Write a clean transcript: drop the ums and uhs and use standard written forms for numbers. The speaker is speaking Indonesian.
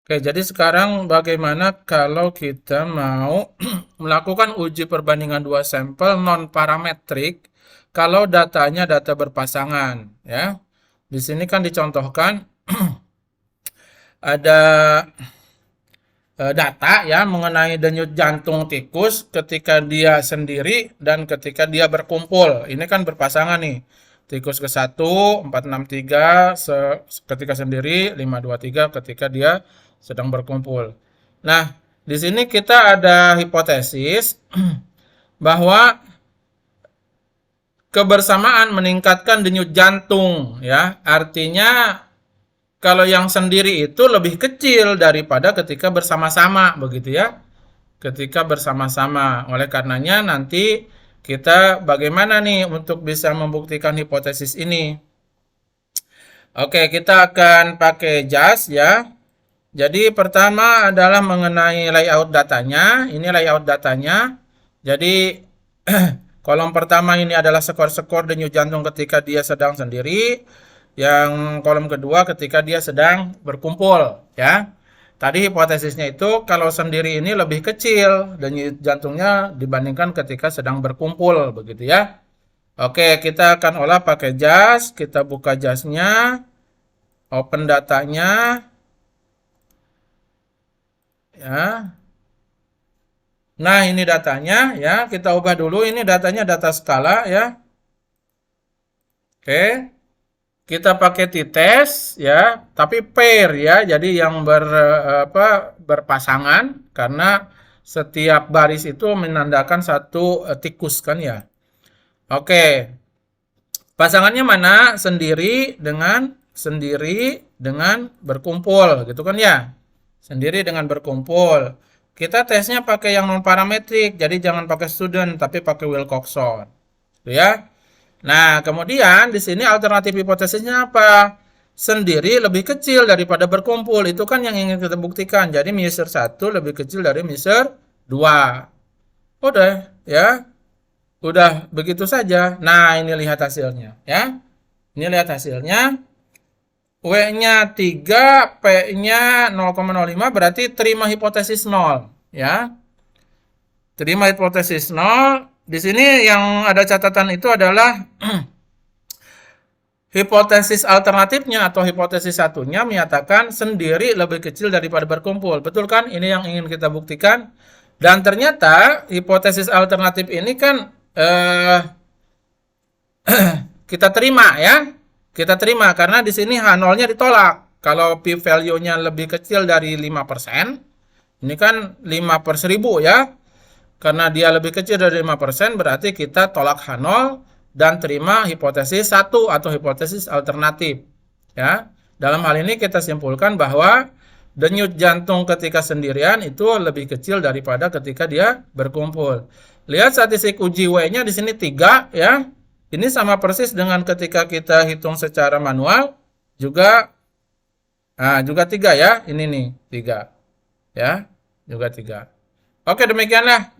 Oke, jadi sekarang bagaimana kalau kita mau melakukan uji perbandingan dua sampel non parametrik kalau datanya data berpasangan, ya. Di sini kan dicontohkan ada data ya mengenai denyut jantung tikus ketika dia sendiri dan ketika dia berkumpul. Ini kan berpasangan nih. Tikus ke 1, 463 ketika sendiri, 523 ketika dia sedang berkumpul. Nah, di sini kita ada hipotesis bahwa kebersamaan meningkatkan denyut jantung ya. Artinya kalau yang sendiri itu lebih kecil daripada ketika bersama-sama begitu ya. Ketika bersama-sama. Oleh karenanya nanti kita bagaimana nih untuk bisa membuktikan hipotesis ini. Oke, kita akan pakai JAS ya. Jadi pertama adalah mengenai layout datanya. Ini layout datanya. Jadi kolom pertama ini adalah skor-skor denyut jantung ketika dia sedang sendiri. Yang kolom kedua ketika dia sedang berkumpul ya. Tadi hipotesisnya itu kalau sendiri ini lebih kecil denyut jantungnya dibandingkan ketika sedang berkumpul begitu ya. Oke, kita akan olah pakai JAS. Kita buka JAS-nya, open datanya ya. Nah, ini datanya ya. Kita ubah dulu, ini datanya data skala ya. Oke. Kita pakai t-test ya, tapi pair ya. Jadi yang berpasangan karena setiap baris itu menandakan satu tikus kan ya. Oke. Pasangannya mana? Sendiri dengan berkumpul gitu kan ya. Sendiri dengan berkumpul. Kita tesnya pakai yang non parametrik, jadi jangan pakai student tapi pakai Wilcoxon. Gitu ya. Nah, kemudian di sini alternatif hipotesisnya apa? Sendiri lebih kecil daripada berkumpul. Itu kan yang ingin kita buktikan. Jadi measure 1 lebih kecil dari measure 2. Udah, ya. Udah begitu saja. Nah, ini lihat hasilnya, ya. Ini lihat hasilnya. W-nya 3, P-nya 0,05 berarti terima hipotesis 0, ya. Terima hipotesis 0. Di sini yang ada catatan itu adalah hipotesis alternatifnya atau hipotesis satunya menyatakan sendiri lebih kecil daripada berkumpul. Betul kan? Ini yang ingin kita buktikan. Dan ternyata hipotesis alternatif ini kan kita terima ya. Kita terima karena di sini H0-nya ditolak. Kalau p value-nya lebih kecil dari 5%, ini kan 5 per 1000 ya. Karena dia lebih kecil dari 5%, berarti kita tolak H0 dan terima hipotesis 1 atau hipotesis alternatif. Ya. Dalam hal ini kita simpulkan bahwa denyut jantung ketika sendirian itu lebih kecil daripada ketika dia berkumpul. Lihat statistik uji W-nya di sini 3 ya. Ini sama persis dengan ketika kita hitung secara manual juga juga 3 ya. Ini nih 3. Ya, juga 3. Oke, demikianlah